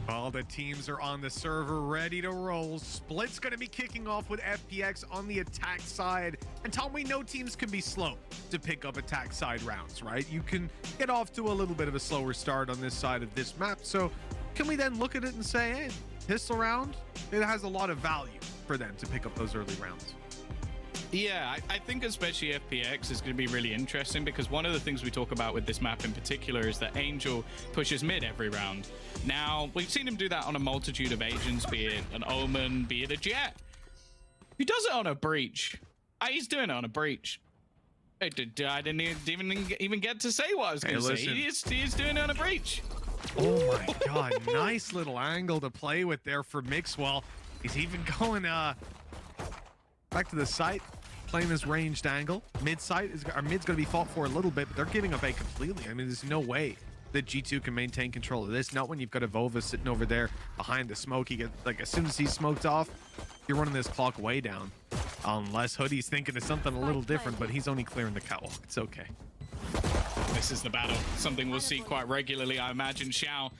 All the teams are on the server ready to roll. Split's going to be kicking off with FPX on the attack side. And Tom, we know teams can be slow to pick up attack side rounds, right? You can get off to a little bit of a slower start on this side of this map. So can we then look at it and say, hey, pistol round, it has a lot of value for them to pick up those early rounds? Yeah, I think especially FPX is going to be really interesting because one of the things we talk about with this map in particular is that Angel pushes mid every round. Now, we've seen him do that on a multitude of agents, be it an Omen, be it a Jet. He does it on a Breach. He's doing it on a Breach. I didn't even get to say what I was going to say. He's doing it on a Breach. Oh my god, nice little angle to play with there for Mixwell. He's even going back to the site, playing this ranged angle. Mid's going to be fought for a little bit, but they're giving up A completely. I mean, there's no way that G2 can maintain control of this. Not when you've got a Vova sitting over there behind the smoke. He gets, like, as soon as he's smoked off, you're running this clock way down. Unless Hoodie's thinking of something a little different, but he's only clearing the catwalk. It's okay. This is the battle. Something we'll see quite regularly, I imagine. Xiao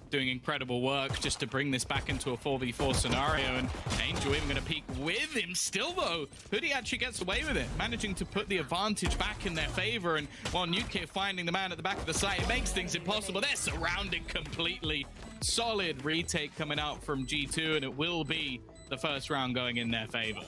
doing incredible work just to bring this back into a 4v4 scenario, and Angel even going to peek with him still, though. Hoodie actually gets away with it, managing to put the advantage back in their favor, and while Nuke finding the man at the back of the site, it makes things impossible. They're surrounded completely. Solid retake coming out from G2, and it will be the first round going in their favor.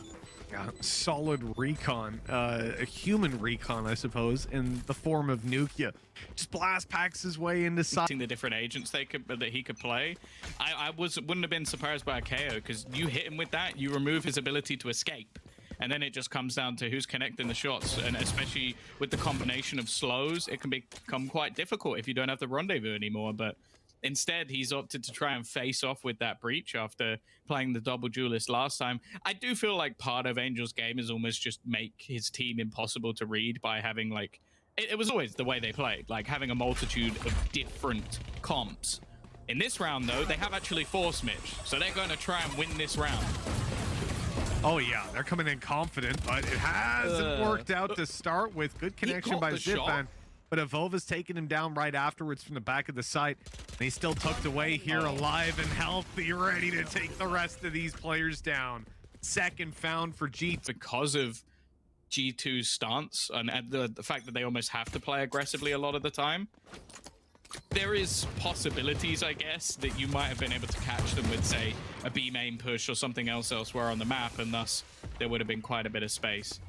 Yeah, solid recon, a human recon, I suppose, in the form of Nukia. Just blast packs his way into side. The different agents that he could play. I wouldn't have been surprised by a KO, because you hit him with that, you remove his ability to escape. And then it just comes down to who's connecting the shots. And especially with the combination of slows, it can become quite difficult if you don't have the rendezvous anymore. But instead, he's opted to try and face off with that Breach after playing the double duelist last time. I do feel like part of Angel's game is almost just make his team impossible to read by having, like, it was always the way they played, like having a multitude of different comps. In this round, though, they have actually forced Mitch, so they're going to try and win this round. Oh yeah, they're coming in confident, but it hasn't worked out to start with. Good connection by Zipan. But Evova's taking him down right afterwards from the back of the site. And he's still tucked away here, alive and healthy, ready to take the rest of these players down. Second found for G2. Because of G2's stance and the fact that they almost have to play aggressively a lot of the time, there is possibilities, I guess, that you might have been able to catch them with, say, a B main push or something else elsewhere on the map, and thus there would have been quite a bit of space.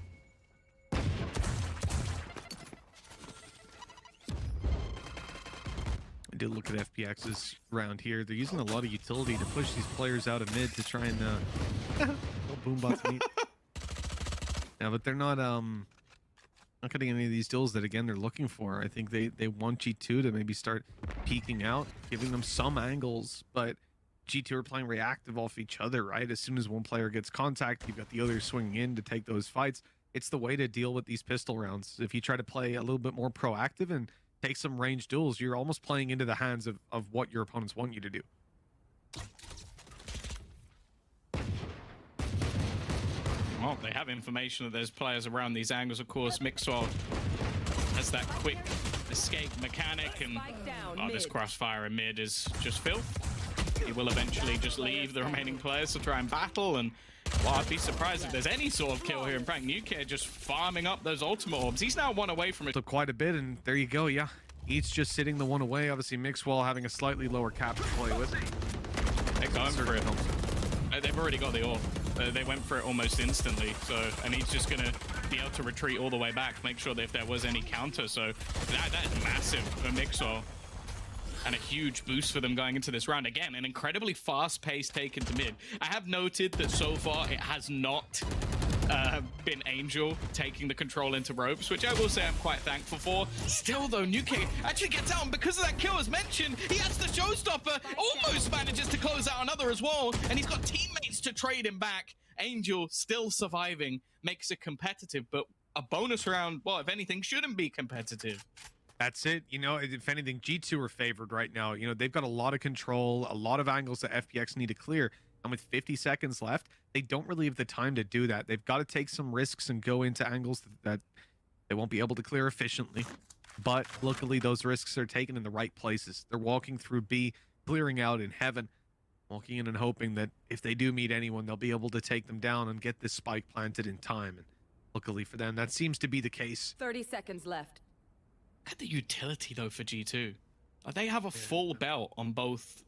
I did look at FPX's round here. They're using a lot of utility to push these players out of mid to try and boombots meet. Yeah, but they're not getting any of these deals that, again, they're looking for. I think they want G2 to maybe start peeking out, giving them some angles, but G2 are playing reactive off each other, right? As soon as one player gets contact, you've got the other swinging in to take those fights. It's the way to deal with these pistol rounds. If you try to play a little bit more proactive and take some ranged duels, you're almost playing into the hands of what your opponents want you to do. Well, they have information that there's players around these angles. Of course, Mixwell has that quick escape mechanic, and this crossfire in mid is just filth. He will eventually just leave the remaining players to try and battle, and well, I'd be surprised if there's any sort of kill here. In fact, Nuke just farming up those ultimate orbs. He's now one away from it. Took quite a bit, and there you go, yeah. Each just sitting the one away. Obviously, Mixwell having a slightly lower cap to play with. They're going for it. They've already got the orb. They went for it almost instantly, so, and he's just going to be able to retreat all the way back, make sure that if there was any counter. So that's massive for Mixwell. And a huge boost for them going into this round. Again, an incredibly fast-paced take into mid. I have noted that so far it has not been Angel taking the control into ropes, which I will say I'm quite thankful for. Still, though, Nuke actually gets out, and because of that kill, as mentioned, he has the showstopper, almost manages to close out another as well, and he's got teammates to trade him back. Angel still surviving, makes it competitive, but a bonus round, well, if anything, shouldn't be competitive. That's it. You know, if anything, G2 are favored right now. You know, they've got a lot of control, a lot of angles that FPX need to clear. And with 50 seconds left, they don't really have the time to do that. They've got to take some risks and go into angles that they won't be able to clear efficiently. But luckily, those risks are taken in the right places. They're walking through B, clearing out in heaven, walking in and hoping that if they do meet anyone, they'll be able to take them down and get this spike planted in time. And luckily for them, that seems to be the case. 30 seconds left. Look at the utility though for G2. They have a full belt on both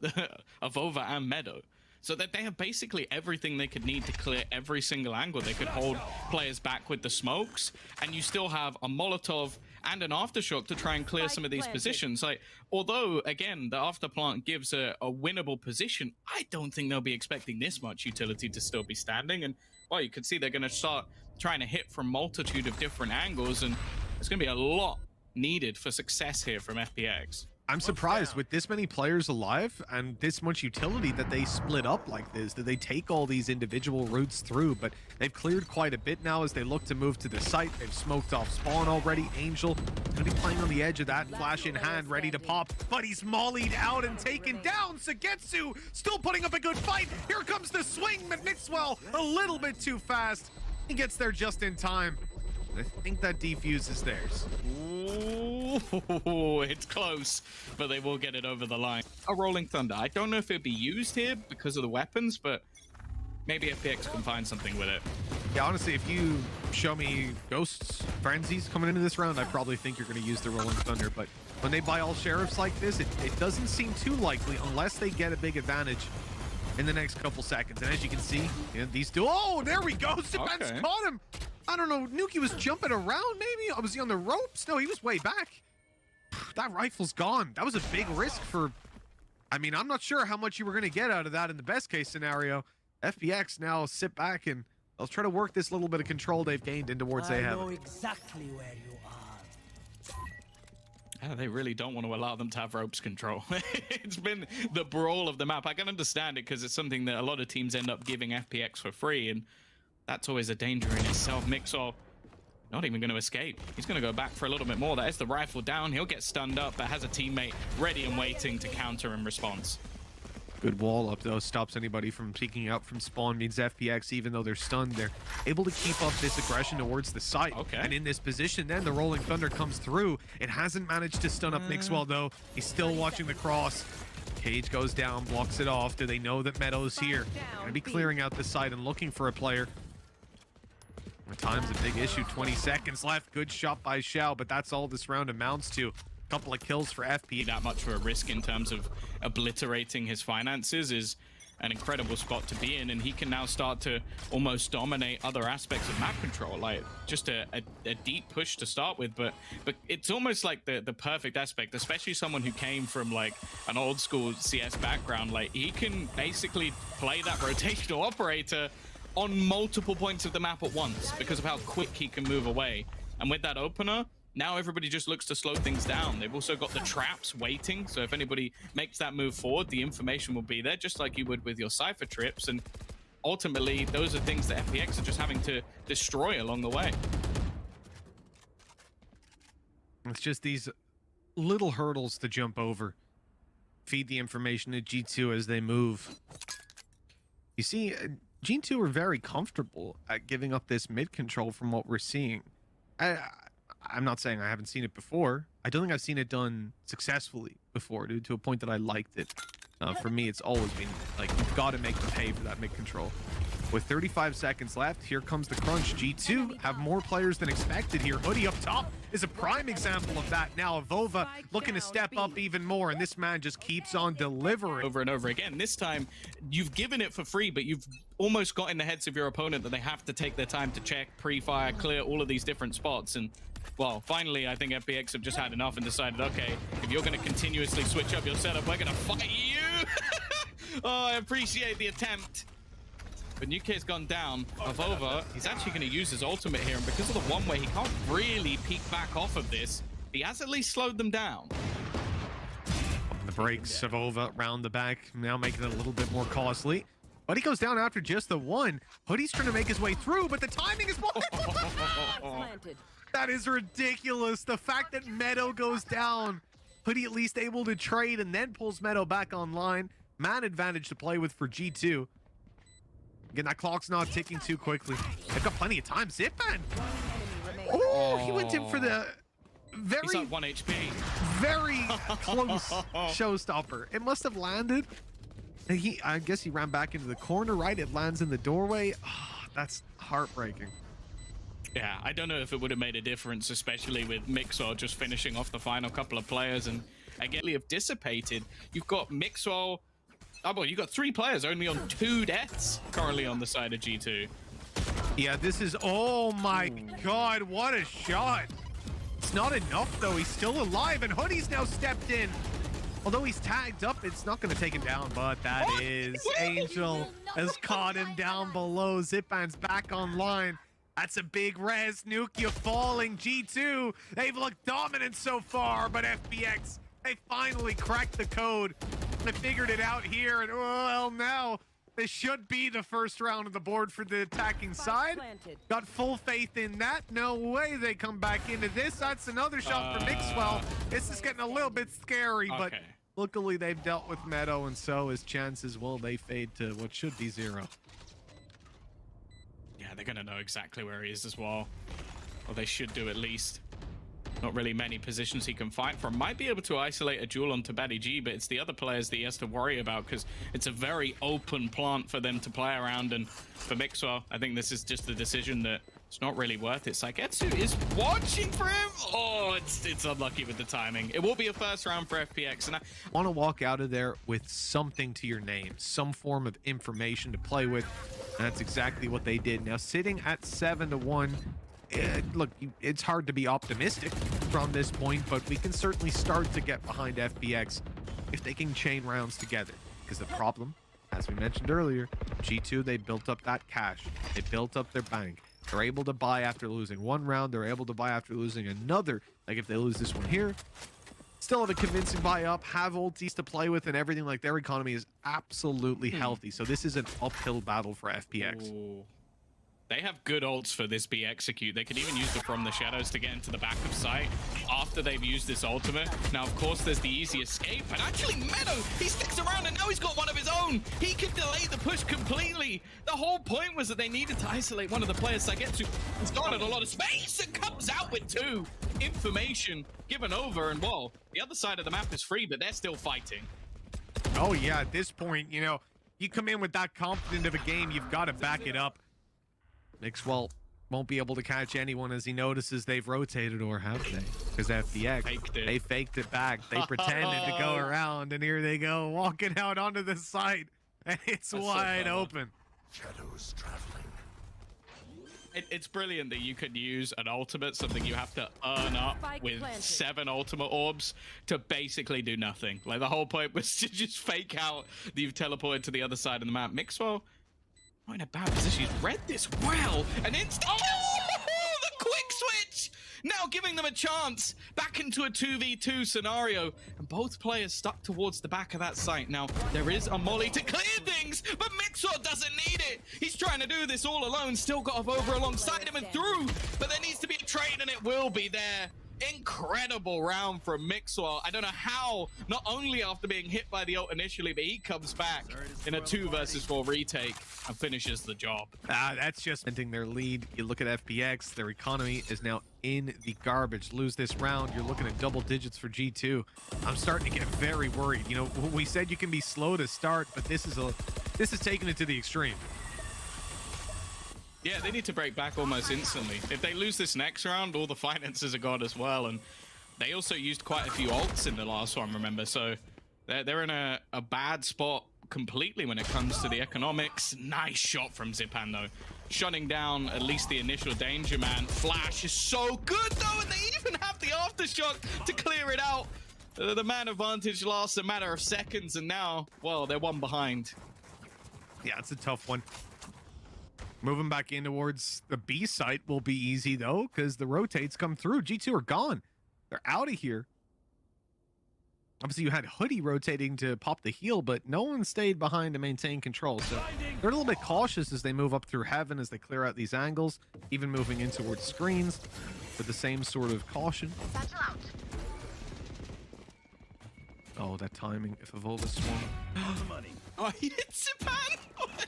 Avova and Meadow. So that they have basically everything they could need to clear every single angle. They could hold players back with the smokes, and you still have a Molotov and an Aftershock to try and clear some of these positions. Like, although, again, the Afterplant gives a winnable position, I don't think they'll be expecting this much utility to still be standing. And, well, you can see they're going to start trying to hit from multitude of different angles, and there's going to be a lot needed for success here from FPX. I'm surprised with this many players alive and this much utility that they split up like this, that they take all these individual routes through, but they've cleared quite a bit now as they look to move to the site. They've smoked off spawn already. Angel gonna be playing on the edge of that, flash in hand, ready to pop, but he's mollied out and taken down. Sagetsu still putting up a good fight. Here comes the swing, but Mixwell a little bit too fast. He gets there just in time. I think that defuse is theirs. Ooh, it's close, but they will get it over the line. A Rolling Thunder. I don't know if it'd be used here because of the weapons, but maybe FPX can find something with it. Yeah, honestly, if you show me Ghosts, Frenzies coming into this round, I probably think you're going to use the Rolling Thunder. But when they buy all Sheriffs like this, it doesn't seem too likely unless they get a big advantage in the next couple seconds. And as you can see, these two... Oh, there we go! Seben's caught him! I don't know, Nuki was jumping around maybe? Was he on the ropes? No, he was way back. That rifle's gone. That was a big risk for... I mean, I'm not sure how much you were going to get out of that in the best case scenario. FPX now sit back and they'll try to work this little bit of control they've gained in towards they have. I know exactly where you are. Yeah, they really don't want to allow them to have ropes control. It's been the brawl of the map. I can understand it because it's something that a lot of teams end up giving FPX for free, and that's always a danger in itself. Mixor not even going to escape. He's going to go back for a little bit more. That is the rifle down. He'll get stunned up, but has a teammate ready and waiting to counter in response. Good wall up, though. Stops anybody from peeking out from spawn. Means FPX, even though they're stunned, they're able to keep up this aggression towards the site. Okay. And in this position, then the Rolling Thunder comes through. It hasn't managed to stun up Mixwell, though. He's still watching the cross. Cage goes down, blocks it off. Do they know that Meadow's here? Gonna be clearing out the site and looking for a player. Time's a big issue. 20 seconds left. Good shot by Xiao, but that's all this round amounts to. A couple of kills for FP. That much for a risk in terms of obliterating his finances is an incredible spot to be in, and he can now start to almost dominate other aspects of map control, like just a deep push to start with, but it's almost like the perfect aspect, especially someone who came from like an old school CS background. Like, he can basically play that rotational operator on multiple points of the map at once because of how quick he can move away. And with that opener, now everybody just looks to slow things down. They've also got the traps waiting, so if anybody makes that move forward, the information will be there, just like you would with your Cypher trips. And ultimately, those are things that FPX are just having to destroy along the way. It's just these little hurdles to jump over. Feed the information to G2 as they move. You see, G2 are very comfortable at giving up this mid control from what we're seeing. I'm not saying I haven't seen it before. I don't think I've seen it done successfully before, dude, to a point that I liked it. For me, it's always been like, you've got to make them pay for that mid control. With 35 seconds left, here comes the crunch. G2 have more players than expected here. Hoodie up top is a prime example of that. Now Avova looking to step up even more, and this man just keeps on delivering. Over and over again. This time, you've given it for free, but you've almost got in the heads of your opponent that they have to take their time to check, pre-fire, clear all of these different spots. And, well, finally, I think FPX have just had enough and decided, okay, if you're going to continuously switch up your setup, we're going to fight you. Oh, I appreciate the attempt. But Nuke's gone down. Avova, he's actually going to use his ultimate here, and because of the one way, he can't really peek back off of this. He has at least slowed them down. The brakes of Avova round the back, now making it a little bit more costly. But he goes down after just the one. Hoodie's trying to make his way through, but the timing is... That is ridiculous. The fact that Meadow goes down. Hoodie at least able to trade and then pulls Meadow back online. Man advantage to play with for G2. Again, that clock's not ticking too quickly. They've got plenty of time. Zipman! Oh, he went in for the He's like 1 HP. Very close showstopper. It must have landed. I guess he ran back into the corner, right? It lands in the doorway. Oh, that's heartbreaking. Yeah, I don't know if it would have made a difference, especially with Mixwell just finishing off the final couple of players, and again, have dissipated. You've got Mixwell. Oh, well, you've got 3 players only on 2 deaths currently on the side of G2. Yeah, this is, oh my God, what a shot. It's not enough though. He's still alive, and Hoodie's now stepped in. Although he's tagged up, it's not going to take him down, but that is Angel has caught him down below. Zipan's back online. That's a big res. Nukia falling. G2, they've looked dominant so far, but FPX, they finally cracked the code. They figured it out here, and well, now this should be the first round of the board for the attacking side. Got full faith in that. No way they come back into this. That's another shot for Mixwell. This is getting a little bit scary, but luckily they've dealt with Meadow, and so his chances, well, they fade to what should be 0. Yeah, they're going to know exactly where he is as well. Or they should do at least. Not really many positions he can fight from. Might be able to isolate a duel onto Batty G, but it's the other players that he has to worry about because it's a very open plant for them to play around. And for Mixwell, I think this is just the decision that it's not really worth it. Saigetsu is watching for him. Oh, it's unlucky with the timing. It will be a first round for FPX. And I want to walk out of there with something to your name, some form of information to play with. And that's exactly what they did. Now sitting at 7-1. Look, it's hard to be optimistic from this point, but we can certainly start to get behind FPX if they can chain rounds together. Because the problem, as we mentioned earlier, G2, they built up that cash. They built up their bank. They're able to buy after losing 1 round. They're able to buy after losing another. Like if they lose this one here, still have a convincing buy up, have ultis to play with and everything. Like their economy is absolutely healthy. So this is an uphill battle for FPX. Ooh. They have good ults for this B execute. They can even use the From the Shadows to get into the back of sight after they've used this ultimate. Now, of course, there's the easy escape, but actually Meadow, he sticks around and now he's got one of his own. He can delay the push completely. The whole point was that they needed to isolate one of the players. Saigetsu has garnered a lot of space and comes out with 2. Information given over, and well, the other side of the map is free, but they're still fighting. Oh yeah, at this point, you know, you come in with that confident of a game, you've got to back it up. Mixwell won't be able to catch anyone as he notices they've rotated, or have they? Because FPX, they faked it back. They pretended to go around, and here they go, walking out onto the site, and it's wide open. Shadows traveling. It's brilliant that you could use an ultimate, something you have to earn up with 7 ultimate orbs to basically do nothing. Like the whole point was to just fake out that you've teleported to the other side of the map. Mixwell, not in a bad position. He's read this well. And instant the quick switch! Now giving them a chance back into a 2v2 scenario. And both players stuck towards the back of that site. Now, there is a molly to clear things, but Mixwell doesn't need it. He's trying to do this all alone. Still got over alongside him and through. But there needs to be a trade, and it will be there. Incredible round from Mixwell. I don't know how, not only after being hit by the ult initially, but he comes back in a 2 versus 4 retake and finishes the job. That's just ending their lead. You look at FPX, their economy is now in the garbage. Lose this round, you're looking at double digits for G2. I'm starting to get very worried. You know, we said you can be slow to start, but this is taking it to the extreme. Yeah, they need to break back almost instantly. If they lose this next round, all the finances are gone as well. And they also used quite a few ults in the last one, remember? So they're in a bad spot completely when it comes to the economics. Nice shot from Zipan, though. Shutting down at least the initial danger, man. Flash is so good, though, and they even have the aftershock to clear it out. The man advantage lasts a matter of seconds, and now, well, they're 1 behind. Yeah, it's a tough one. Moving back in towards the B site will be easy, though, because the rotates come through. G2 are gone. They're out of here. Obviously, you had Hoodie rotating to pop the heal, but no one stayed behind to maintain control. So they're a little bit cautious as they move up through heaven, as they clear out these angles, even moving in towards screens with the same sort of caution. Oh, that timing. If Evolva swung. Oh, he hits Zipan!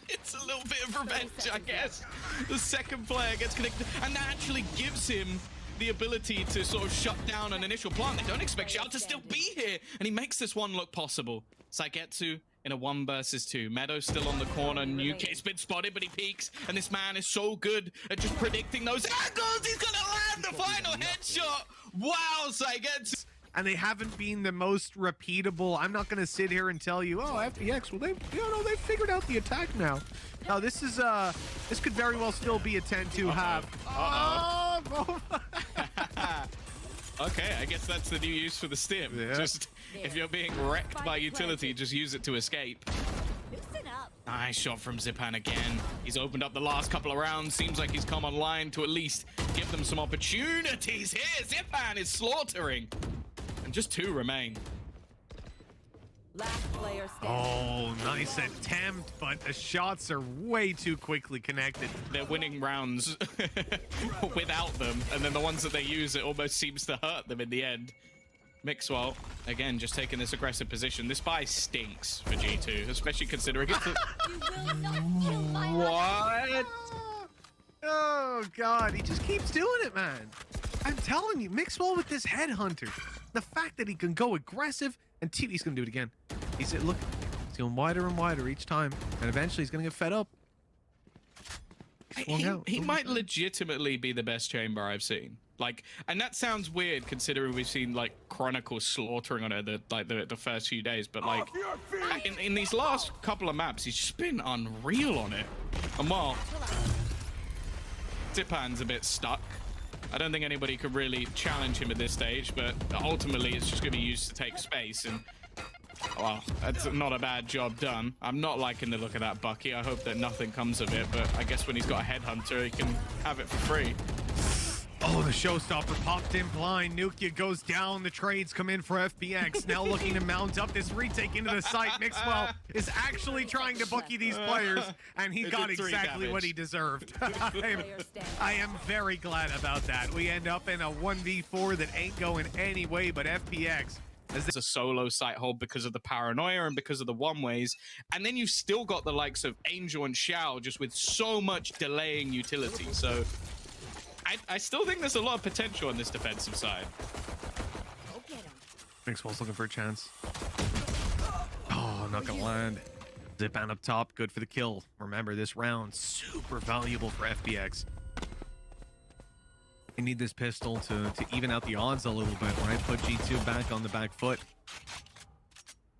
It's a little bit of revenge, I guess. The second player gets connected, and that actually gives him the ability to sort of shut down an initial plant. They don't expect Xiao to still be here, and he makes this one look possible. Saigetsu in a 1 versus 2. Meadow still on the corner. Nuke's been spotted, but he peeks, and this man is so good at just predicting those angles. He's gonna land the final headshot. Wow, Saigetsu. And they haven't been the most repeatable. I'm not going to sit here and tell you, oh, FPX, well, they've figured out the attack now. No, this is, this could very well still be a 10-2 half. Okay, I guess that's the new use for the stim. Yeah. Just, if you're being wrecked by utility, just use it to escape. Nice shot from Zipan again. He's opened up the last couple of rounds. Seems like he's come online to at least give them some opportunities here. Zipan is slaughtering. And just 2 remain. Last player standing. Oh, nice attempt, but the shots are way too quickly connected. They're winning rounds without them, and then the ones that they use, it almost seems to hurt them in the end. Mixwell, again, just taking this aggressive position. This buy stinks for G2, especially considering it's the... What? Oh, God, he just keeps doing it, man. I'm telling you, Mixwell with this headhunter. The fact that he can go aggressive, and TV's going to do it again. He's going wider and wider each time, and eventually he's going to get fed up. He might legitimately be the best chamber I've seen. Like, and that sounds weird considering we've seen like Chronicles slaughtering on it the first few days, but like in these last couple of maps, he's just been unreal on it. And while Zipan's a bit stuck, I don't think anybody could really challenge him at this stage, but ultimately it's just going to be used to take space, and well, that's not a bad job done. I'm not liking the look of that Bucky. I hope that nothing comes of it, but I guess when he's got a headhunter, he can have it for free. Oh, the showstopper popped in blind. Nukia goes down. The trades come in for FPX. Now looking to mount up this retake into the site. Mixwell is actually trying to bookie these players, and he got exactly what he deserved. I am very glad about that. We end up in a 1v4 that ain't going any way but FPX. There's a solo site hold because of the paranoia and because of the one-ways. And then you've still got the likes of Angel and Xiao just with so much delaying utility. So I still think there's a lot of potential on this defensive side. Mixwell's looking for a chance. Oh, not gonna land. Zipan up top, good for the kill. Remember, this round, super valuable for FPX. They need this pistol to even out the odds a little bit, right? Put G2 back on the back foot.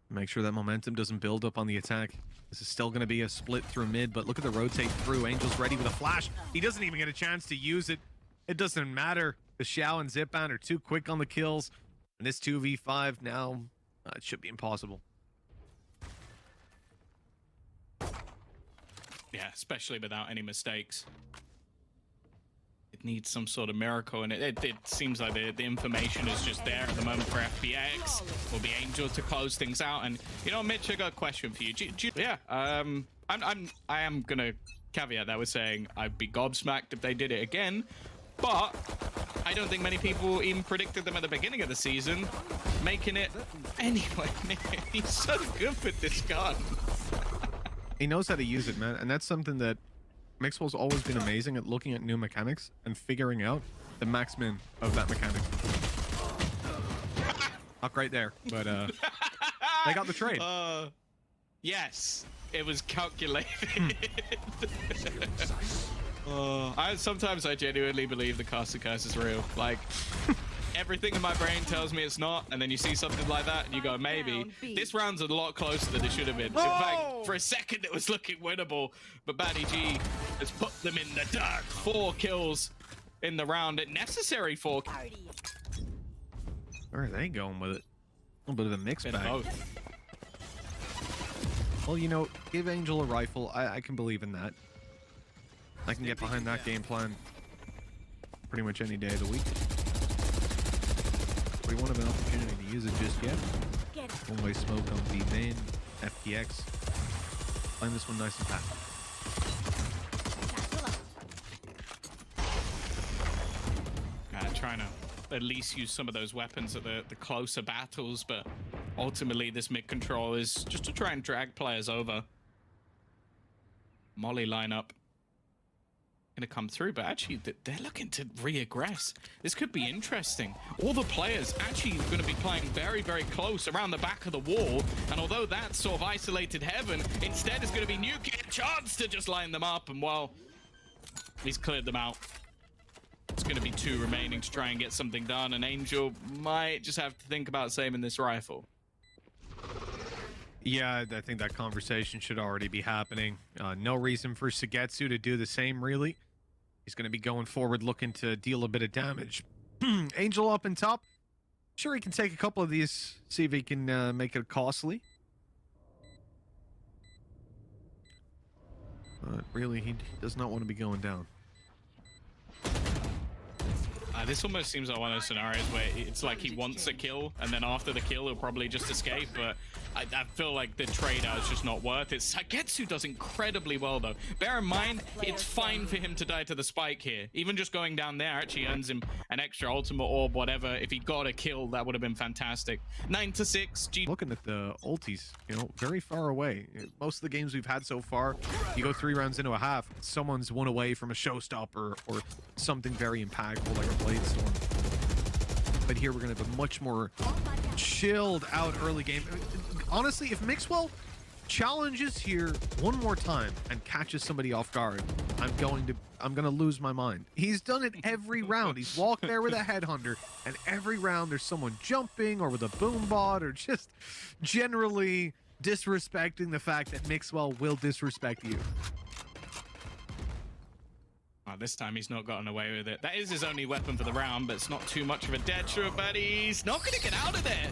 Make sure that momentum doesn't build up on the attack. This is still going to be a split through mid, but look at the rotate through. Angel's ready with a flash. He doesn't even get a chance to use it. It doesn't matter. The Xiao and Zipan are too quick on the kills. And this 2v5 now, it should be impossible. Yeah, especially without any mistakes. It needs some sort of miracle, and it seems like the information is just there at the moment for FPX. Will be Angel to close things out. And you know, Mitch, I got a question for you. I am gonna caveat that with saying I'd be gobsmacked if they did it again, but I don't think many people even predicted them at the beginning of the season making it anyway. He's so good with this gun. He knows how to use it, man, and that's something that Mixwell's always been amazing at, looking at new mechanics and figuring out the max min of that mechanic. Not right there, but they got the trade. Yes, it was calculated. Sometimes I genuinely believe the Caster Curse is real. Like, everything in my brain tells me it's not, and then you see something like that and you go, maybe. This round's a lot closer than it should have been. In fact, for a second it was looking winnable, but Batty G has put them in the dark. 4 kills in the round, necessary 4. Where are they going with it? A little bit of a mixed bag. Both. Well, you know, give Angel a rifle. I can believe in that. I can get behind that game plan pretty much any day of the week. We won't have an opportunity to use it just yet. One-way smoke on B main, FPX. Playing this one nice and fast. Trying to at least use some of those weapons at the closer battles, but ultimately this mid control is just to try and drag players over. Molly lineup going to come through, but actually they're looking to re-aggress. This could be interesting. All the players actually going to be playing very, very close around the back of the wall, and although that's sort of isolated heaven, instead it's going to be Nuki a chance to just line them up, and well, he's cleared them out. It's going to be 2 remaining to try and get something done, and Angel might just have to think about saving this rifle. Yeah, I think that conversation should already be happening. No reason for Sugetsu to do the same, really. He's going to be going forward looking to deal a bit of damage. Angel up in top. Sure, he can take a couple of these, see if he can make it costly. But really, he does not want to be going down. This almost seems like one of those scenarios where it's like he wants a kill, and then after the kill, he'll probably just escape, but I feel like the trade-out is just not worth it. Sagetsu does incredibly well, though. Bear in mind, it's fine for him to die to the spike here. Even just going down there actually earns him an extra ultimate orb, whatever. If he got a kill, that would have been fantastic. 9-6. Looking at the ultis, you know, very far away. Most of the games we've had so far, you go 3 rounds into a half, someone's one away from a showstopper or something very impactful like a blade storm. But here we're going to have a much more chilled out early game. Honestly, if Mixwell challenges here one more time and catches somebody off guard, I'm going to lose my mind. He's done it every round. He's walked there with a headhunter, and every round there's someone jumping or with a boom bot or just generally disrespecting the fact that Mixwell will disrespect you. This time he's not gotten away with it. That is his only weapon for the round, but it's not too much of a dead shot, but he's not going to get out of there.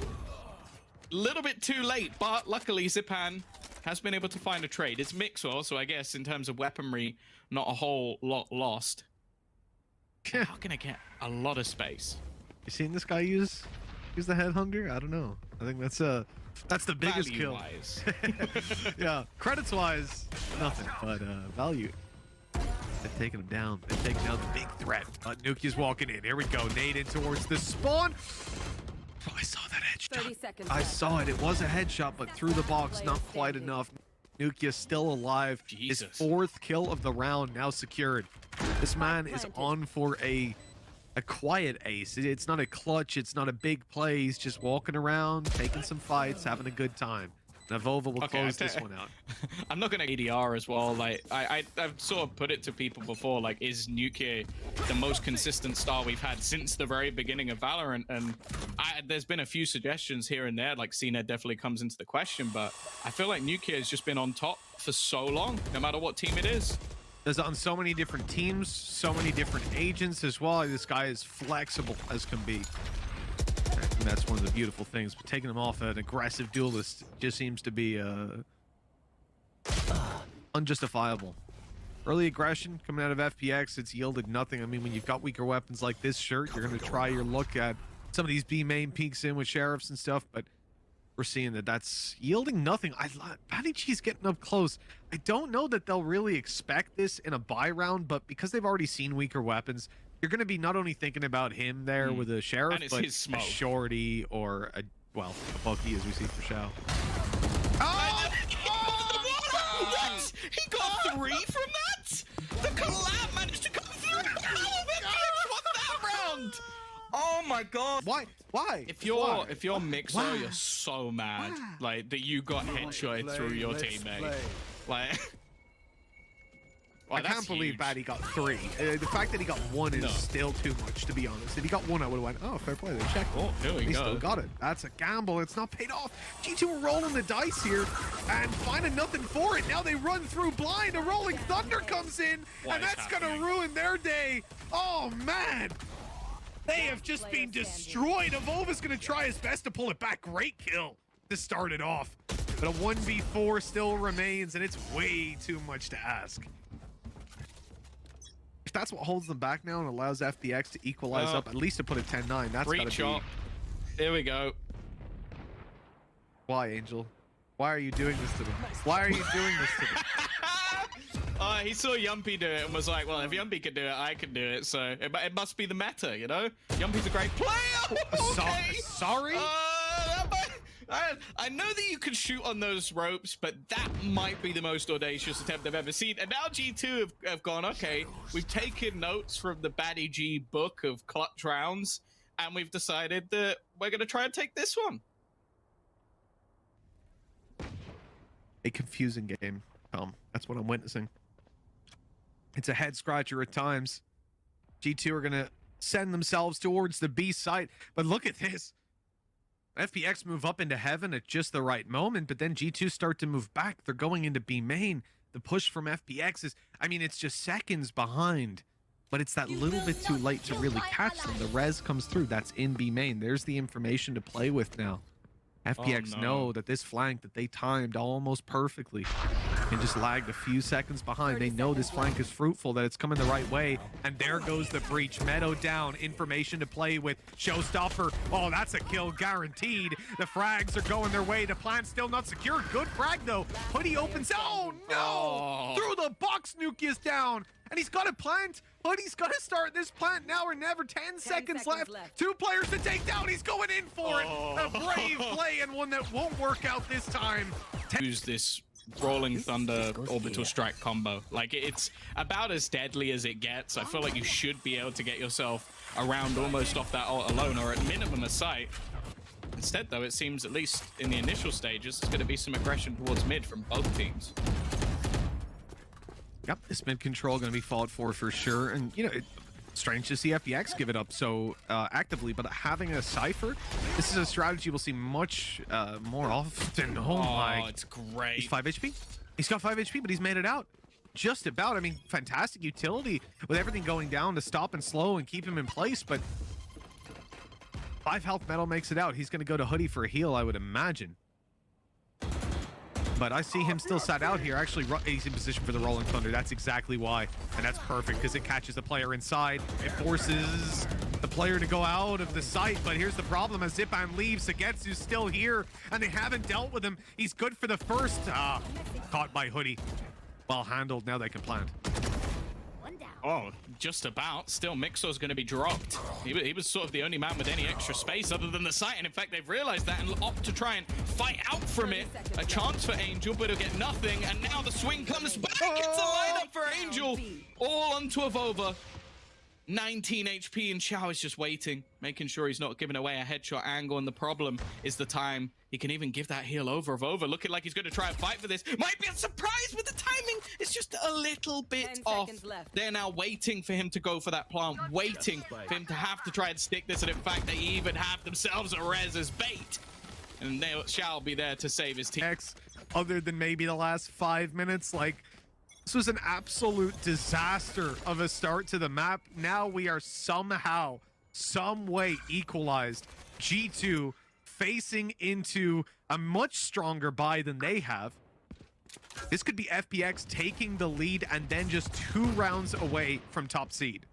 A little bit too late, but luckily Zipan has been able to find a trade. It's Mixwell, so I guess in terms of weaponry, not a whole lot lost. Now going to get a lot of space. You seen this guy use the headhunter? I don't know. I think that's the biggest kill. Value-wise. Yeah, credits wise, nothing, but value. They've taken him down. They've taken down the big threat. Nuki's walking in. Here we go. Nade in towards the spawn. Oh, I saw that headshot. I saw it. It was a headshot, but through the box, not quite enough. Nuki still alive. Jesus. His 4th kill of the round now secured. This man is on for a quiet ace. It's not a clutch. It's not a big play. He's just walking around, taking some fights, having a good time. Navova will close this one out. I'm not going to ADR as well. Like I've sort of put it to people before, like, is Nuki the most consistent star we've had since the very beginning of Valorant? And there's been a few suggestions here and there, like CNED definitely comes into the question, but I feel like Nuki has just been on top for so long, no matter what team it is. Does it on so many different teams, so many different agents as well. This guy is flexible as can be. And that's one of the beautiful things. But taking him off an aggressive duelist just seems to be unjustifiable. Early aggression coming out of FPX, it's yielded nothing. I mean, when you've got weaker weapons like this shirt, you're going to try your look at some of these B main peeks in with sheriffs and stuff, but we're seeing that that's yielding nothing. Banichi's getting up close. I don't know that they'll really expect this in a buy round, but because they've already seen weaker weapons, you're going to be not only thinking about him there with a sheriff, but a shorty or a, well, a Bucky as we see for Shao. Oh! What? He got 3 from that? The collab managed to come through. How FPX won that round? Oh my god. Why? If you're Mixer, you're so mad. Like that you got headshotted through your teammate. Like I can't believe Batty got 3. The fact that he got 1 is still too much, to be honest. If he got 1, I would have went, oh, fair play. They checked. Oh, here we go. He still got it. That's a gamble. It's not paid off. G2 are rolling the dice here and finding nothing for it. Now they run through blind. A rolling thunder comes in, and that's going to ruin their day. Oh, man. They have just been destroyed. Evolva's going to try his best to pull it back. Great kill to start it off. But a 1v4 still remains, and it's way too much to ask. If that's what holds them back now and allows FPX to equalize up, at least to put a 10-9, that's gotta be... Here we go. Why, Angel? Why are you doing this to them? Why are you doing this to them? He saw Yumpy do it and was like, well, if Yumpy can do it, I can do it. So it must be the meta, you know? Yumpy's a great player! Okay. Sorry? I know that you can shoot on those ropes, but that might be the most audacious attempt I've ever seen. And now G2 have gone, okay, we've taken notes from the Batty G book of clutch rounds, and we've decided that we're going to try and take this one. A confusing game, Tom. That's what I'm witnessing. It's a head scratcher at times. G2 are going to send themselves towards the B site, but look at this. FPX move up into heaven at just the right moment, but then G2 start to move back. They're going into B main. The push from FPX is, I mean, it's just seconds behind, but it's that little bit too late to really catch them. The res comes through. That's in B main. There's the information to play with now. FPX know that this flank that they timed almost perfectly and just lagged a few seconds behind. They know this flank is fruitful, that it's coming the right way, and there goes the breach. Meadow down, information to play with. Showstopper, oh, that's a kill guaranteed. The frags are going their way. The plant still not secured. Good frag though. Hoodie opens, oh no! Through the box, Nuke is down, and he's got a plant. Hoodie's got to start this plant now or never. 10 seconds left. 2 players to take down. He's going in for it. A brave play and one that won't work out this time. Use this Rolling Thunder orbital strike combo. Like, it's about as deadly as it gets. I feel like you should be able to get yourself around almost off that ult alone, or at minimum a sight. Instead, though, it seems, at least in the initial stages, there's going to be some aggression towards mid from both teams. Yep, this mid control going to be fought for sure. And, you know, it's strange to see FPX give it up so actively, but having a Cypher, this is a strategy we'll see much more often. Oh my. It's great. He's 5 HP. He's got 5 HP, but he's made it out. Just about. I mean, fantastic utility with everything going down to stop and slow and keep him in place, but 5 health. Metal makes it out. He's going to go to Hoodie for a heal, I would imagine. But I see him still sat out here. Actually, he's in position for the Rolling Thunder. That's exactly why. And that's perfect because it catches the player inside. It forces the player to go out of the site. But here's the problem. As Zipan leaves, Sagetsu's still here. And they haven't dealt with him. He's good for the first. Caught by Hoodie. Well handled. Now they can plant. Oh, just about. Still, Mixor's going to be dropped. He was sort of the only man with any extra space other than the site, and in fact, they've realized that and opt to try and fight out from it. A chance for Angel, but he'll get nothing, and now the swing comes back. It's a lineup for Angel. All onto a Vova. 19 HP, and Xiao is just waiting, making sure he's not giving away a headshot angle, and the problem is the time. He can even give that heal over of over, looking like he's going to try and fight for this. Might be a surprise with the timing. It's just a little bit off. They're now waiting for him to go for that plant, waiting for him to have to try and stick this, and in fact, they even have themselves a res as bait. And they shall be there to save his team. Other than maybe the last 5 minutes, like, this was an absolute disaster of a start to the map. Now we are somehow, some way equalized. G2 facing into a much stronger buy than they have. This could be FPX taking the lead and then just 2 rounds away from top seed.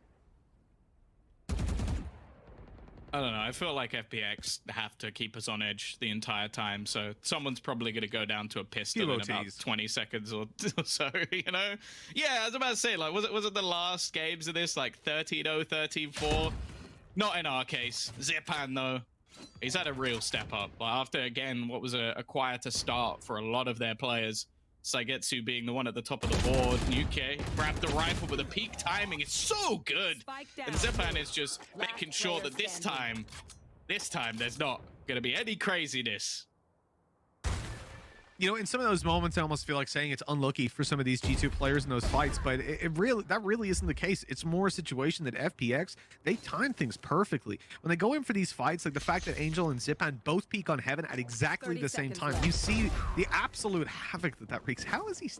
I don't know. I feel like FPX have to keep us on edge the entire time. So someone's probably going to go down to a pistol in about 20 seconds or so, you know? Yeah, I was about to say, like, was it the last games of this, like 13-0, 13-4? Not in our case. Zipan, though, he's had a real step up. Like, after, again, what was a quieter start for a lot of their players. Saigetsu being the one at the top of the board. Nuke grabbed the rifle, but the peak timing is so good. And Zipan is just making sure that this time there's not going to be any craziness. You know, in some of those moments, I almost feel like saying it's unlucky for some of these G2 players in those fights, but that really isn't the case. It's more a situation that FPX, they time things perfectly. When they go in for these fights, like the fact that Angel and Zipan both peak on Heaven at exactly the same time, you see the absolute havoc that wreaks. How is he?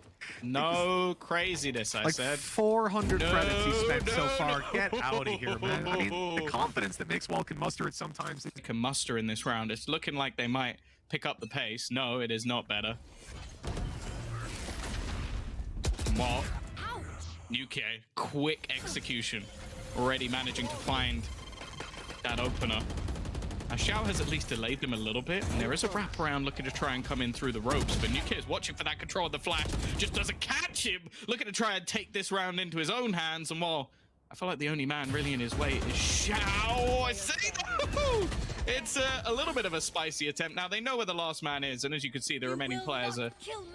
No craziness, I said. 400 credits he spent so far. Get out of here, man. I mean, the confidence that Mixwell can muster at sometimes. Can muster in this round. It's looking like they might pick up the pace. No, it is not better. What? Nuke, quick execution. Already managing to find that opener. Now, Xiao has at least delayed them a little bit, and there is a wraparound looking to try and come in through the ropes, but Nuke is watching for that control of the flash, just doesn't catch him, looking to try and take this round into his own hands, and well, I feel like the only man really in his way is Xiao. I say no! It's a little bit of a spicy attempt. Now, they know where the last man is, and as you can see, the remaining players are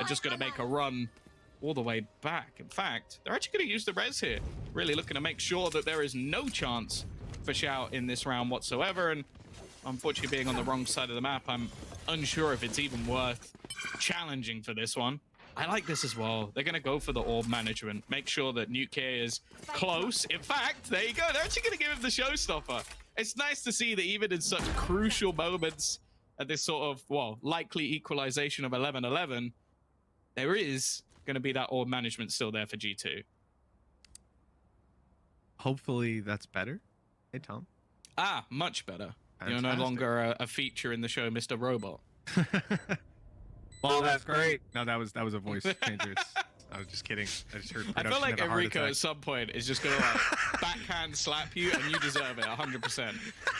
just going to make a run all the way back. In fact, they're actually going to use the res here, really looking to make sure that there is no chance for Shout in this round whatsoever. And unfortunately, being on the wrong side of the map, I'm unsure if it's even worth challenging for this one. I like this as well. They're going to go for the orb management, make sure that Nuke is close. In fact, there you go. They're actually going to give him the showstopper. It's nice to see that even in such crucial moments at this sort of, well, likely equalization of 11-11, there is going to be that orb management still there for G2. Hopefully that's better. Hey, Tom. Ah, much better. Fantastic. You're no longer a feature in the show, Mr. Robot. Well, that's great. No, that was a voice changer. I was just kidding. I just heard. I feel like Enrico at some point is just gonna like backhand slap you, and you deserve it 100%.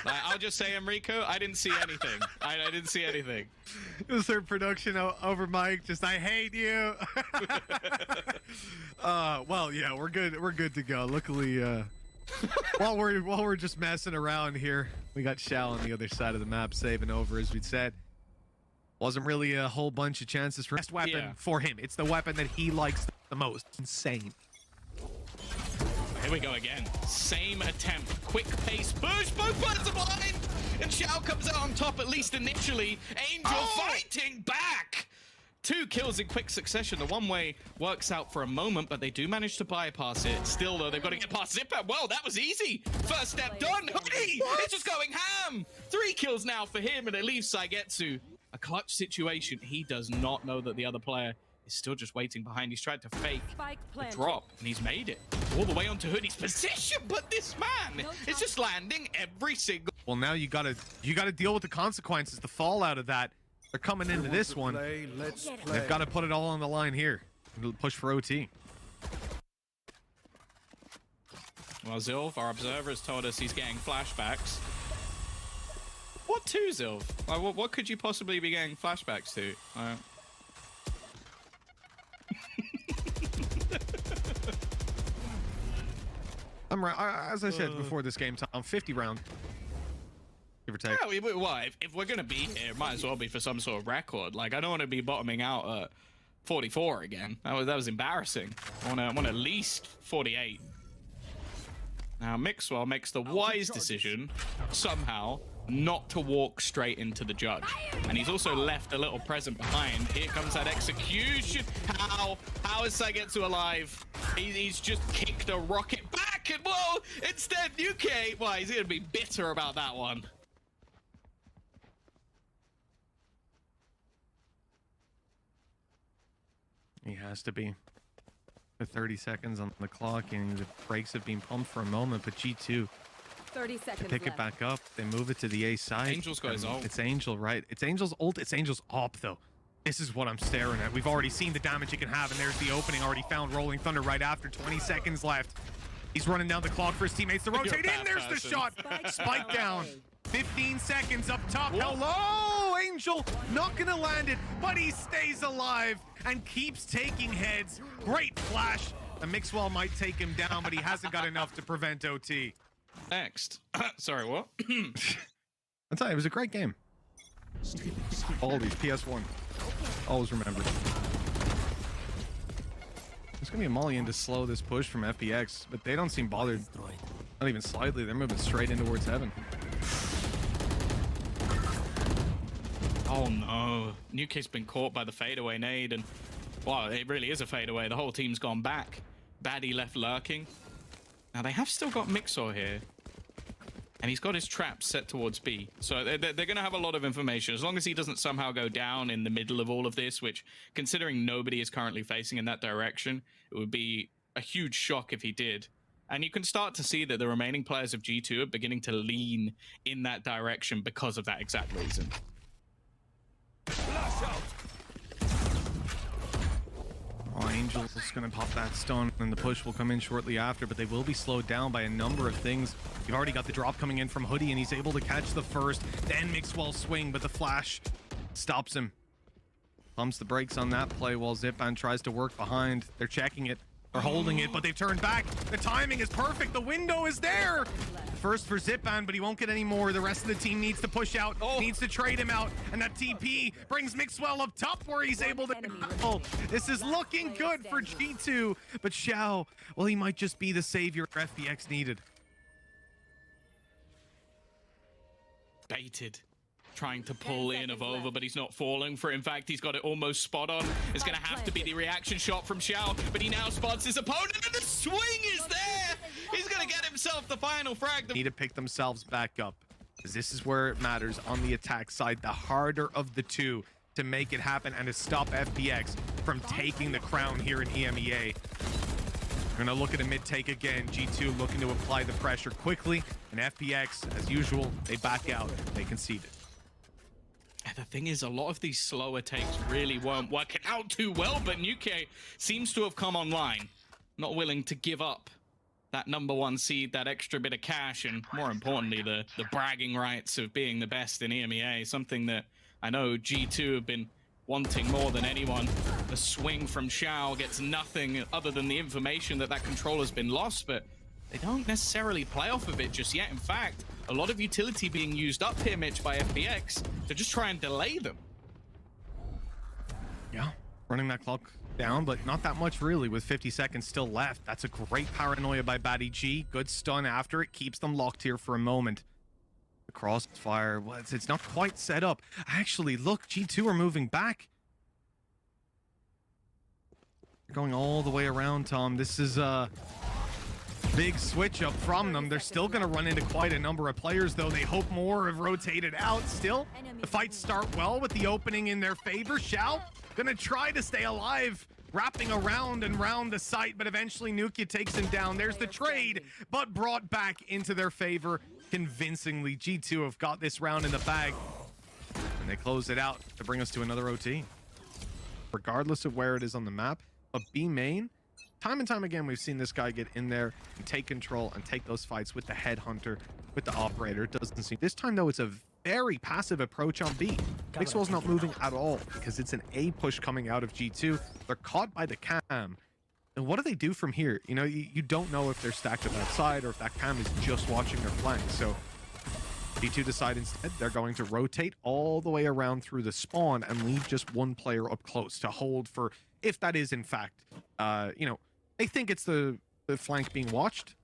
Like, I'll just say, Enrico, I didn't see anything. I didn't see anything. It was their production over mic. Just I hate you. Well, yeah, we're good. We're good to go. Luckily, while we're just messing around here, we got Shao on the other side of the map saving over, as we'd said. Wasn't really a whole bunch of chances for best weapon for him. It's the weapon that he likes the most. Insane. Here we go again. Same attempt. Quick pace push. Both players are behind. And Shao comes out on top, at least initially. Angel fighting back. 2 kills in quick succession. The one-way works out for a moment, but they do manage to bypass it. Still, though, they've got to get past Zipper. Well, that was easy. First step done. Hoodie! It's just going ham. 3 kills now for him, and it leaves Saigetsu. A clutch situation. He does not know that the other player is still just waiting behind. He's tried to fake the drop, and he's made it all the way onto Hoodie's position. But this man is just landing every single. Well, now you gotta deal with the consequences, the fallout of that. They're coming into this one. They've got to put it all on the line here. Push for OT. Well, Zilv, our observer, has told us he's getting flashbacks. What to, Zilv? Like, what could you possibly be getting flashbacks to? I'm right. As I said before this game, Tom, 50 round. Give or take. Yeah, well, if we're going to be here, it might as well be for some sort of record. Like, I don't want to be bottoming out at 44 again. That was embarrassing. I want at least 48. Now, Mixwell makes the wise decision, somehow, not to walk straight into the judge. And he's also left a little present behind. Here comes that execution. How is Saigetsu alive? He's just kicked a rocket back, and whoa, instead, Nuke, well, he's going to be bitter about that one. He has to be. 30 seconds on the clock, and the brakes have been pumped for a moment, but G2 30 seconds to pick it back up. They move it to the A side. Angel's got his ult. It's Angel, right? It's Angel's ult. It's Angel's op, though. This is what I'm staring at. We've already seen the damage he can have, and there's the opening. Already found Rolling Thunder right after. 20 seconds left. He's running down the clock for his teammates to rotate in. There's the shot. Spike down. 15 seconds up top. Whoa. Hello, Angel. Not gonna land it, but he stays alive and keeps taking heads. Great flash. The Mixwell might take him down, but he hasn't got enough to prevent OT. Next. Sorry, what? I'll tell you, it was a great game. All these PS1. Always remember. There's gonna be a molly in to slow this push from FPX, but they don't seem bothered. Not even slightly. They're moving straight in towards heaven. Oh no. Nuke's been caught by the fadeaway nade, and well, it really is a fadeaway. The whole team's gone back. Baddie left lurking. Now they have still got Mixor here, and he's got his traps set towards B. So they're going to have a lot of information. As long as he doesn't somehow go down in the middle of all of this, which, considering nobody is currently facing in that direction, it would be a huge shock if he did. And you can start to see that the remaining players of G2 are beginning to lean in that direction because of that exact reason. Oh, Angel's going to pop that stun, and the push will come in shortly after, but they will be slowed down by a number of things. You've already got the drop coming in from Hoodie, and he's able to catch the first, then Mixwell swing, but the flash stops him. Pumps the brakes on that play while Zipan tries to work behind. They're checking it. They're holding it, but they've turned back. The timing is perfect. The window is there. first for Zipan, but he won't get any more. The rest of the team needs to push out, needs to trade him out, and that TP brings Mixwell up top where he's able to... Oh, this is looking good for G2, but Xiao, well, he might just be the savior FPX needed. Baited. Trying to pull in of over, but he's not falling for it. In fact, he's got it almost spot on. It's going to have to be the reaction shot from Xiao, but he now spots his opponent, and the swing is there! He's going to get himself the final frag. Need to pick themselves back up, because this is where it matters on the attack side. The harder of the two to make it happen and to stop FPX from taking the crown here in EMEA. We're going to look at a mid take again. G2 looking to apply the pressure quickly, and FPX, as usual, they back out. They concede it. And the thing is, a lot of these slower takes really weren't working out too well, but Nuke seems to have come online, not willing to give up that #1 seed, that extra bit of cash, and more importantly, the bragging rights of being the best in EMEA, something that I know G2 have been wanting more than anyone. The swing from Xiao gets nothing other than the information that that controller's been lost, but they don't necessarily play off of it just yet. In fact, a lot of utility being used up here, Mitch, by FPX to just try and delay them. Yeah, running that clock down, but not that much really with 50 seconds still left. That's a great paranoia by Batty G. Good stun after it, keeps them locked here for a moment. The crossfire, well, it's not quite set up. Actually, look, G2 are moving back. They're going all the way around, Tom. This is big switch up from them. They're still going to run into quite a number of players, though. They hope more have rotated out. Still, the fights start well with the opening in their favor. Xiao going to try to stay alive, wrapping around and round the site, but eventually Nukia takes him down. There's the trade, but brought back into their favor convincingly. G2 have got this round in the bag, and they close it out to bring us to another OT. Regardless of where it is on the map, but B main, time and time again, we've seen this guy get in there and take control and take those fights with the headhunter, with the operator. It doesn't seem... This time, though, it's a very passive approach on B. Mixwell's not moving at all because it's an A push coming out of G2. They're caught by the cam. And what do they do from here? You know, you don't know if they're stacked up outside or if that cam is just watching their flank. So G2 decide instead they're going to rotate all the way around through the spawn and leave just one player up close to hold for, if that is in fact, you know, they think it's the flank being watched,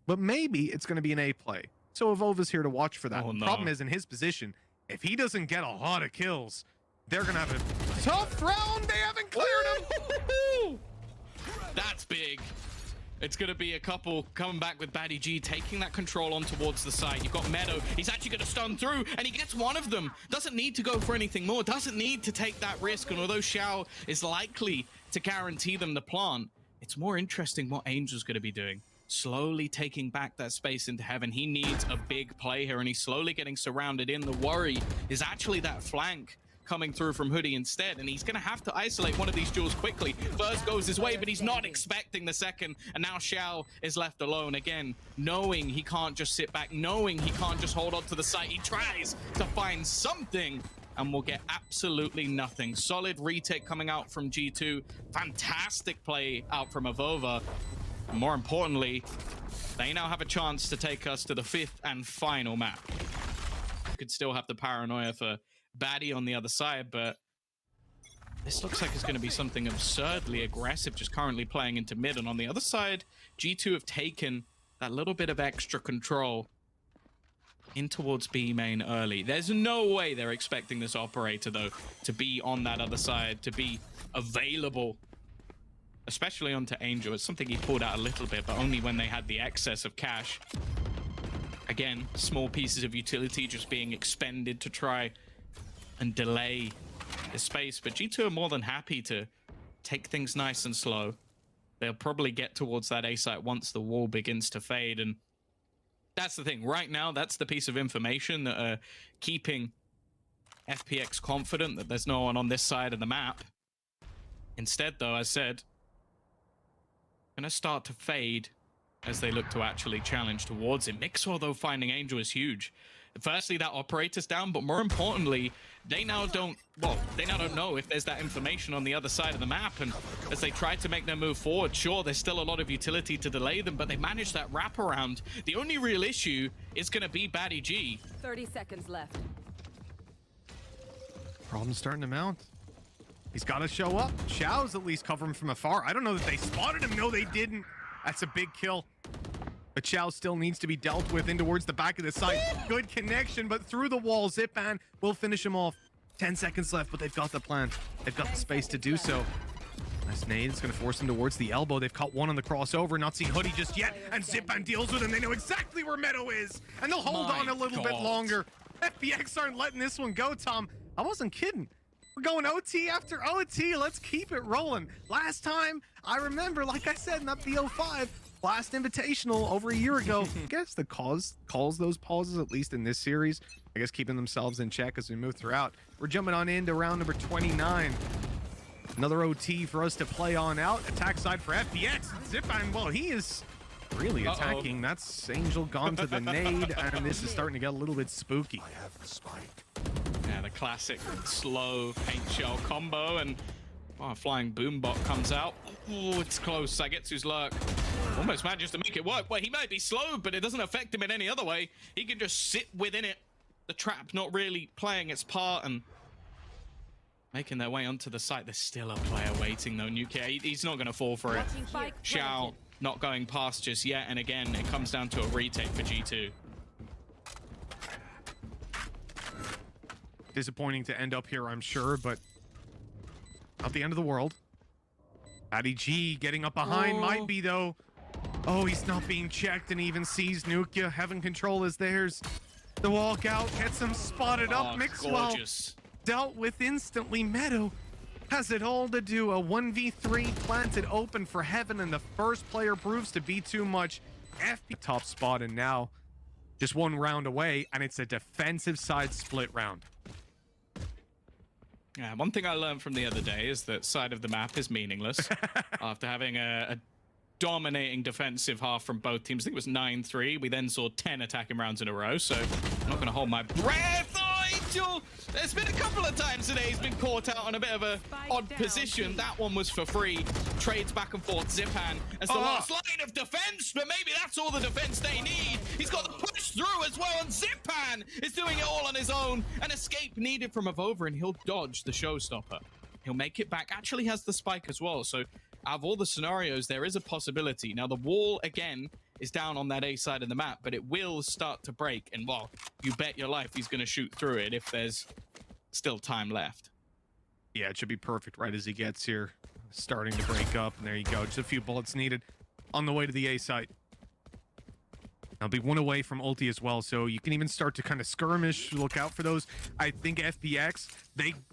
but maybe it's going to be an A play. So Evova's here to watch for that. Oh, no. Problem is, in his position, if he doesn't get a lot of kills, they're going to have a tough round. They haven't cleared him. That's big. It's going to be a couple coming back with Batty G, taking that control on towards the side. You've got Meadow. He's actually going to stun through, and he gets one of them. Doesn't need to go for anything more. Doesn't need to take that risk. And although Xiao is likely to guarantee them the plant, it's more interesting what Angel's going to be doing. Slowly taking back that space into heaven. He needs a big play here, and he's slowly getting surrounded in. The worry is actually that flank coming through from Hoodie instead, and he's going to have to isolate one of these duels quickly. First goes his way, but he's not expecting the second, and now Xiao is left alone again, knowing he can't just sit back, knowing he can't just hold on to the site. He tries to find something and will get absolutely nothing. Solid retake coming out from G2. Fantastic play out from Avova. And more importantly, they now have a chance to take us to the 5th and final map. You could still have the paranoia for Batty on the other side, but this looks like it's going to be something absurdly aggressive, just currently playing into mid. And on the other side, G2 have taken that little bit of extra control in towards B main early. There's no way they're expecting this operator, though, to be on that other side, to be available, especially onto Angel. It's something he pulled out a little bit, but only when they had the excess of cash. Again, small pieces of utility just being expended to try and delay the space. But G2 are more than happy to take things nice and slow. They'll probably get towards that A site once the wall begins to fade. And that's the thing. Right now, that's the piece of information that are keeping FPX confident that there's no one on this side of the map. Instead, though, as said, going to start to fade as they look to actually challenge towards him. Mixwell, though, finding Angel is huge. firstly, that operator's down, but more importantly, they now don't know if there's that information on the other side of the map. And as they try to make their move forward, sure, there's still a lot of utility to delay them, but they managed that wraparound. The only real issue is going to be Batty G. 30 seconds left. Problem's starting to mount. He's got to show up. Xiao's at least covering from afar. I don't know that they spotted him. No, they didn't. That's a big kill. But Xiao still needs to be dealt with in towards the back of the site. Good connection, but through the wall, Zipan will finish him off. 10 seconds left, but they've got the plan. They've got the space to do so. Nice nade. It's going to force him towards the elbow. They've caught one on the crossover. Not seeing Hoodie just yet. And Zipan deals with him. They know exactly where Meadow is. And they'll hold on a little bit longer. FPX aren't letting this one go, Tom. I wasn't kidding. We're going OT after OT. Let's keep it rolling. Last time, I remember, like I said in that BO5, last invitational over a year ago. I guess the cause calls those pauses, at least in this series. I guess keeping themselves in check as we move throughout. We're jumping on into round number 29. Another OT for us to play on out. Attack side for FPX. Zipan, well, he is really attacking. That's Angel gone to the nade, and this is starting to get a little bit spooky. I have the spike. Yeah, the classic slow paint shell combo, and flying boombot comes out. Oh, it's close. Sagetsu's lurk almost manages to make it work. Well, he might be slow, but it doesn't affect him in any other way. He can just sit within it. The trap not really playing its part and making their way onto the site. There's still a player waiting though. Nukia, he's not going to fall for it. Xiao not going past just yet, and again, it comes down to a retake for G2. Disappointing to end up here, I'm sure, but not the end of the world. Batty G getting up behind might be, though. Oh, he's not being checked and even sees Nukia. Heaven control is theirs. The walkout gets him spotted up. Mixwell Gorgeous. dealt with instantly. Meadow has it all to do. A 1v3 planted open for Heaven, and the first player proves to be too much. FP top spot, and now just one round away, and it's a defensive side split round. Yeah, one thing I learned from the other day is that side of the map is meaningless. After having a dominating defensive half from both teams, I think it was 9-3. We then saw 10 attacking rounds in a row, so I'm not going to hold my breath. Oh, Angel! There's been a couple of times today he's been caught out on a bit of a odd position. That one was for free. Trades back and forth. Zipan as the last line of defense, but maybe that's all the defense they need. He's got the push through as well, and Zipan is doing it all on his own. An escape needed from Avova, and he'll dodge the showstopper. He'll make it back. Actually has the spike as well, so out of all the scenarios, there is a possibility. Now, the wall, again, is down on that A side of the map, but it will start to break. And, well, you bet your life he's going to shoot through it if there's still time left. Yeah, it should be perfect right as he gets here. Starting to break up, and there you go. Just a few bullets needed on the way to the A site. I'll be one away from ulti as well, so you can even start to kind of skirmish. Look out for those. I think FPX,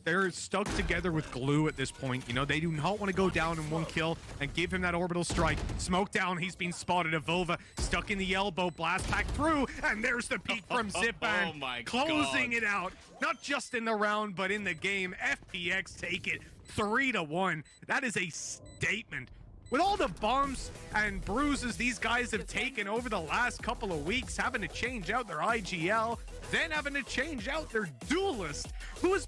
they're stuck together with glue at this point. You know, they do not want to go down in one kill and give him that orbital strike. Smoke down, he's been spotted. Avova stuck in the elbow, blast pack through, and there's the peek from Zipan. Oh my closing God. it out, not just in the round, but in the game. FPX take it 3-1. That is a statement. With all the bumps and bruises these guys have taken over the last couple of weeks, having to change out their IGL, then having to change out their duelist, who has